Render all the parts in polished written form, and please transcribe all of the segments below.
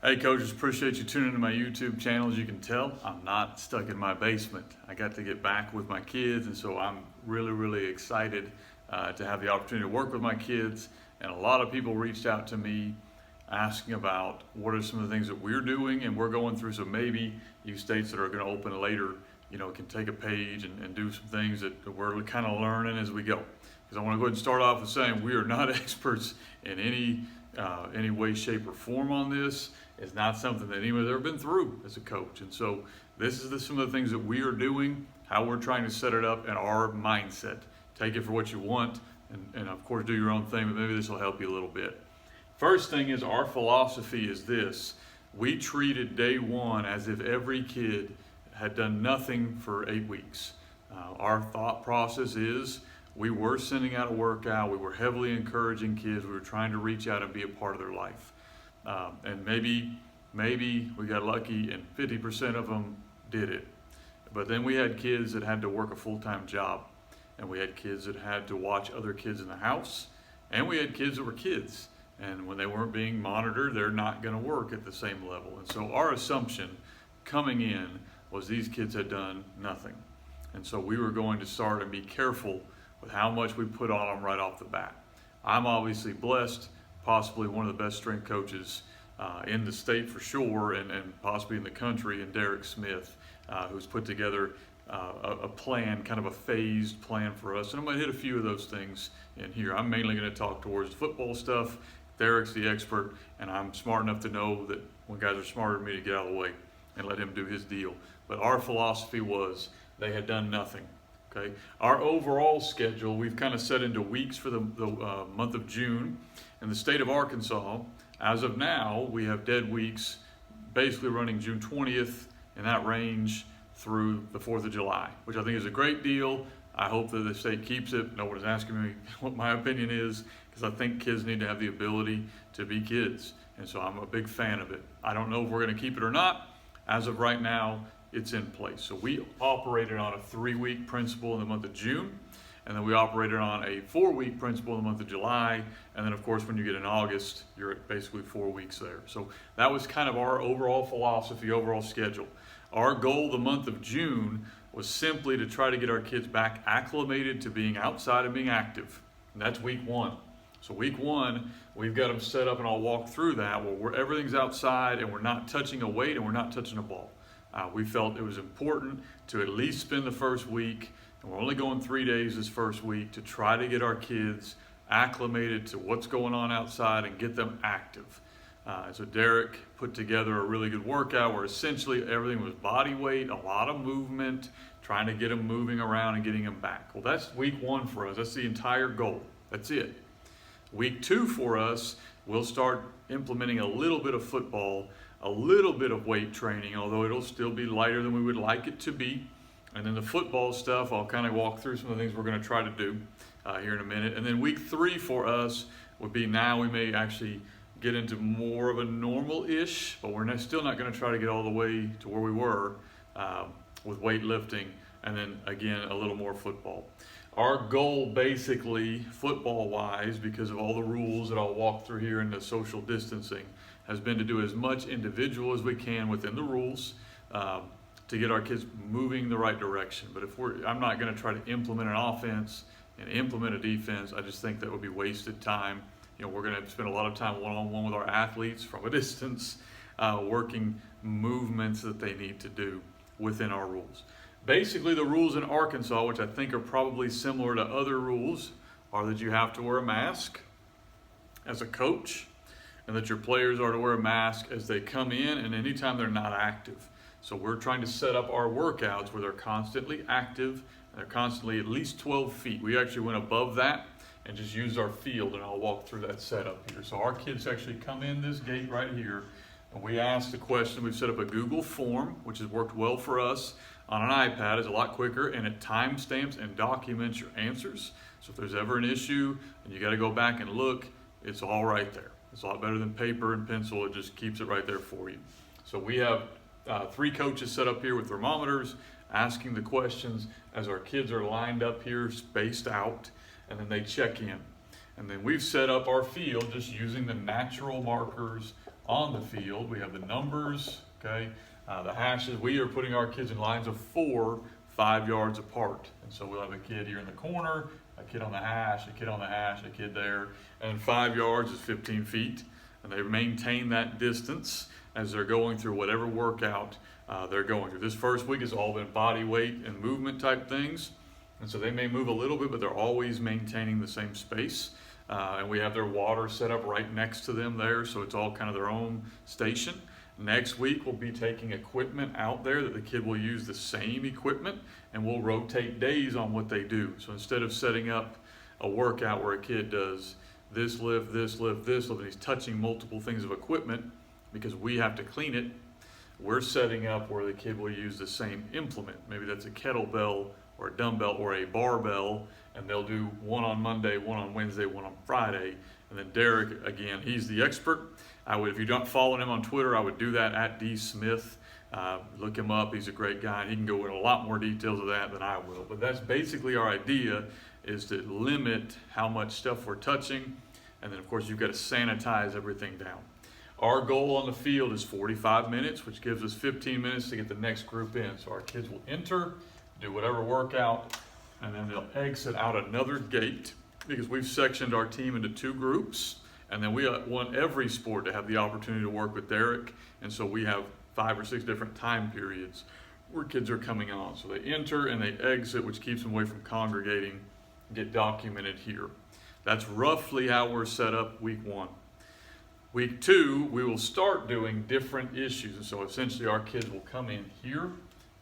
Hey coaches, appreciate you tuning into my YouTube channel. As you can tell, I'm not stuck in my basement. I got to get back with my kids, and so I'm really excited to have the opportunity to work with my kids. And a lot of people reached out to me asking about what are some of the things that we're doing and we're going through, so maybe you states that are going to open later, can take a page and do some things that we're kind of learning as we go. Because I want to go ahead and start off with saying we are not experts in any way, shape, or form on this. It's not something that anyone's ever been through as a coach. And so this is some of the things that we are doing, how we're trying to set it up, and our mindset. Take it for what you want, and of course do your own thing, but maybe this will help you a little bit. First thing is, our philosophy is this. We treated day one as if every kid had done nothing for 8 weeks. Our thought process is we were sending out a workout, we were heavily encouraging kids, we were trying to reach out and be a part of their life. And maybe we got lucky and 50% of them did it. But then we had kids that had to work a full-time job, and we had kids that had to watch other kids in the house, and we had kids that were kids. And when they weren't being monitored, they're not going to work at the same level. And so our assumption coming in was these kids had done nothing. And so we were going to start and be careful with how much we put on them right off the bat. I'm obviously blessed, possibly one of the best strength coaches in the state for sure, and possibly in the country, and Derek Smith, who's put together a plan, kind of a phased plan for us. And I'm going to hit a few of those things in here. I'm mainly going to talk towards the football stuff. Derek's the expert, and I'm smart enough to know that when guys are smarter than me, to get out of the way and let him do his deal. But our philosophy was they had done nothing. Okay. Our overall schedule, we've kind of set into weeks for the month of June. In the state of Arkansas, as of now, we have dead weeks basically running June 20th in that range through the 4th of July, which I think is a great deal. I hope that the state keeps it. No one is asking me what my opinion is, because I think kids need to have the ability to be kids. And so I'm a big fan of it. I don't know if we're going to keep it or not. As of right now, it's in place. So we operated on a 3-week principle in the month of June, and then we operated on a 4-week principle in the month of July, and then of course when you get in August, you're at basically 4 weeks there. So that was kind of our overall philosophy, overall schedule. Our goal the month of June was simply to try to get our kids back acclimated to being outside and being active, and that's week 1. So week 1, we've got them set up, and I'll walk through that, where everything's outside and we're not touching a weight and we're not touching a ball. We felt it was important to at least spend the first week, and we're only going 3 days this first week, to try to get our kids acclimated to what's going on outside and get them active. So Derek put together a really good workout where essentially everything was body weight, a lot of movement, trying to get them moving around and getting them back. Well, that's week 1 for us. That's the entire goal. That's it. Week 2 for us, we'll start implementing a little bit of football, a little bit of weight training, although it'll still be lighter than we would like it to be. And then the football stuff, I'll kind of walk through some of the things we're going to try to do here in a minute. And then week 3 for us would be, now we may actually get into more of a normal-ish, but we're still not going to try to get all the way to where we were with weightlifting, and then again a little more football. Our goal basically, football-wise, because of all the rules that I'll walk through here in the social distancing, has been to do as much individual as we can within the rules to get our kids moving the right direction. But I'm not going to try to implement an offense and implement a defense. I just think that would be wasted time. We're going to spend a lot of time one-on-one with our athletes from a distance, working movements that they need to do within our rules. Basically, the rules in Arkansas, which I think are probably similar to other rules, are that you have to wear a mask as a coach, and that your players are to wear a mask as they come in and anytime they're not active. So we're trying to set up our workouts where they're constantly active, and they're constantly at least 12 feet. We actually went above that and just used our field, and I'll walk through that setup here. So our kids actually come in this gate right here, and we ask the question. We've set up a Google form, which has worked well for us on an iPad. It's a lot quicker, and it timestamps and documents your answers. So if there's ever an issue and you got to go back and look, it's all right there. It's a lot better than paper and pencil. It just keeps it right there for you. So we have 3 coaches set up here with thermometers, asking the questions as our kids are lined up here, spaced out, and then they check in. And then we've set up our field just using the natural markers on the field. We have the numbers, okay, the hashes. We are putting our kids in lines of 4, 5 yards apart. And so we'll have a kid here in the corner, a kid on the hash, a kid on the hash, a kid there. And 5 yards is 15 feet. And they maintain that distance as they're going through whatever workout they're going through. This first week has all been body weight and movement type things. And so they may move a little bit, but they're always maintaining the same space. And we have their water set up right next to them there, so it's all kind of their own station. Next week, we'll be taking equipment out there that the kid will use the same equipment, and we'll rotate days on what they do. So instead of setting up a workout where a kid does this lift, this lift, this lift, and he's touching multiple things of equipment because we have to clean it, we're setting up where the kid will use the same implement. Maybe that's a kettlebell or a dumbbell or a barbell, and they'll do one on Monday, one on Wednesday, one on Friday. And then Derek, again, he's the expert. If you don't follow him on Twitter, I would do that at D Smith. Look him up. He's a great guy. And he can go into a lot more details of that than I will. But that's basically our idea, is to limit how much stuff we're touching. And then, of course, you've got to sanitize everything down. Our goal on the field is 45 minutes, which gives us 15 minutes to get the next group in. So our kids will enter, do whatever workout, and then they'll exit out another gate, because we've sectioned our team into 2 groups. And then we want every sport to have the opportunity to work with Derek. And so we have 5 or 6 different time periods where kids are coming on. So they enter and they exit, which keeps them away from congregating, get documented here. That's roughly how we're set up week 1. Week 2, we will start doing different issues. And so essentially our kids will come in here,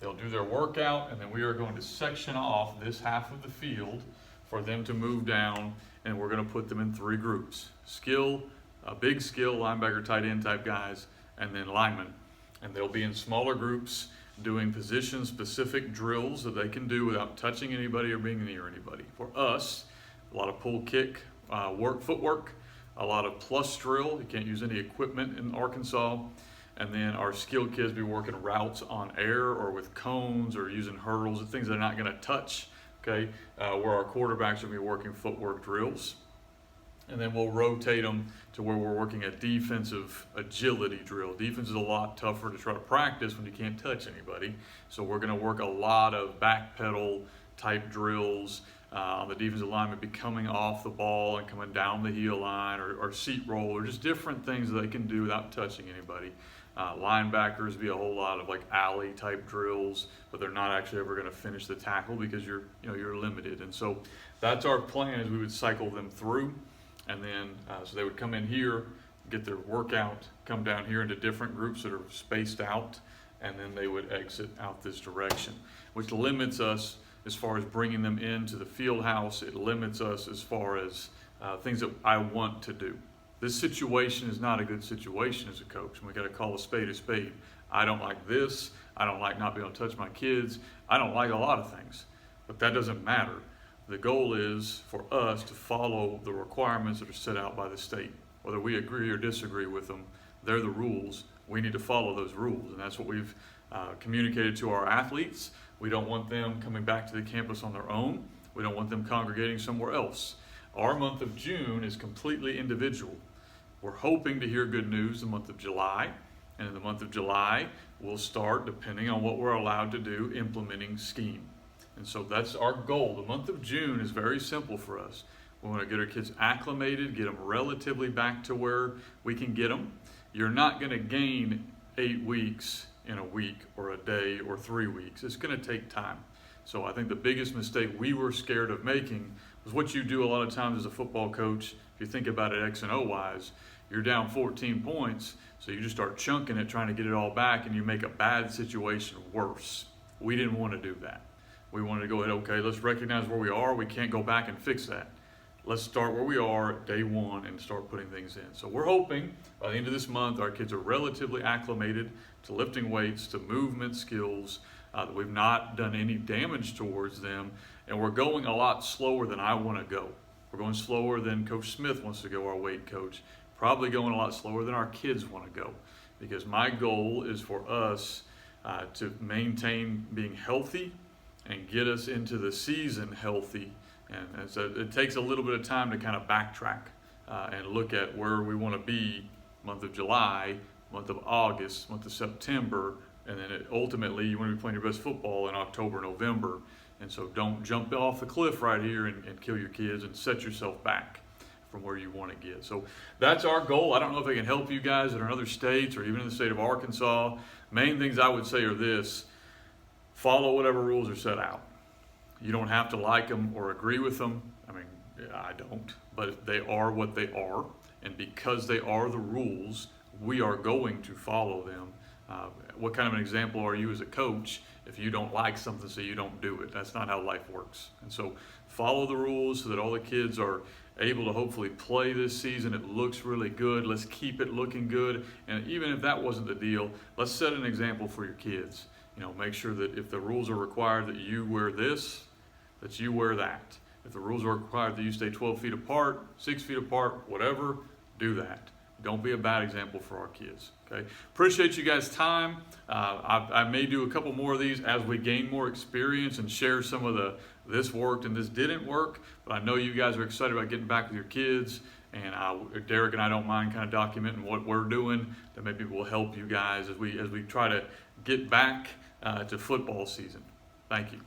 they'll do their workout, and then we are going to section off this half of the field for them to move down, and we're going to put them in 3 groups. Skill, big skill, linebacker, tight end type guys, and then linemen. And they'll be in smaller groups doing position-specific drills that they can do without touching anybody or being near anybody. For us, a lot of pull kick footwork, a lot of plus drill. You can't use any equipment in Arkansas. And then our skill kids be working routes on air or with cones or using hurdles and things they're not going to touch, okay, where our quarterbacks will be working footwork drills. And then we'll rotate them to where we're working a defensive agility drill. Defense is a lot tougher to try to practice when you can't touch anybody. So we're going to work a lot of back pedal type drills on the defensive lineman, be coming off the ball and coming down the heel line, or seat roll, or just different things that they can do without touching anybody. Linebackers be a whole lot of like alley type drills, but they're not actually ever going to finish the tackle because you're limited. And so that's our plan, is we would cycle them through, and then so they would come in here, get their workout, come down here into different groups that are spaced out, and then they would exit out this direction, which limits us as far as bringing them into the Fieldhouse. It limits us as far as things that I want to do. This situation is not a good situation as a coach, and we got to call a spade a spade. I don't like this. I don't like not being able to touch my kids. I don't like a lot of things, but that doesn't matter. The goal is for us to follow the requirements that are set out by the state. Whether we agree or disagree with them, they're the rules. We need to follow those rules, and that's what we've communicated to our athletes. We don't want them coming back to the campus on their own. We don't want them congregating somewhere else. Our month of June is completely individual. We're hoping to hear good news the month of July, and in the month of July, we'll start, depending on what we're allowed to do, implementing scheme. And so that's our goal. The month of June is very simple for us. We want to get our kids acclimated, get them relatively back to where we can get them. You're not going to gain 8 weeks in a week or a day or 3 weeks. It's going to take time. So I think the biggest mistake we were scared of making was what you do a lot of times as a football coach. If you think about it X and O wise, you're down 14 points, so you just start chunking it, trying to get it all back, and you make a bad situation worse. We didn't want to do that. We wanted to go ahead, okay, let's recognize where we are. We can't go back and fix that. Let's start where we are day 1 and start putting things in. So we're hoping by the end of this month, our kids are relatively acclimated to lifting weights, to movement skills, that we've not done any damage towards them, and we're going a lot slower than I want to go. We're going slower than Coach Smith wants to go, our weight coach. Probably going a lot slower than our kids want to go, because my goal is for us to maintain being healthy and get us into the season healthy. And so it takes a little bit of time to kind of backtrack and look at where we want to be month of July, month of August, month of September, and then ultimately you want to be playing your best football in October, November. And so don't jump off the cliff right here and kill your kids and set yourself back from where you want to get. So that's our goal. I don't know if I can help you guys that are in other states or even in the state of Arkansas. Main things I would say are this: follow whatever rules are set out. You don't have to like them or agree with them. I mean, I don't, but they are what they are. And because they are the rules, we are going to follow them. What kind of an example are you as a coach if you don't like something, so you don't do it? That's not how life works. And so follow the rules so that all the kids are able to hopefully play this season. It looks really good. Let's keep it looking good. And even if that wasn't the deal, let's set an example for your kids. Make sure that if the rules are required that you wear this, that you wear that. If the rules are required that you stay 12 feet apart, 6 feet apart, whatever, do that. Don't be a bad example for our kids, okay? Appreciate you guys' time. I may do a couple more of these as we gain more experience and share some of this worked and this didn't work, but I know you guys are excited about getting back with your kids, and Derek and I don't mind kind of documenting what we're doing that maybe will help you guys as we try to get back to football season. Thank you.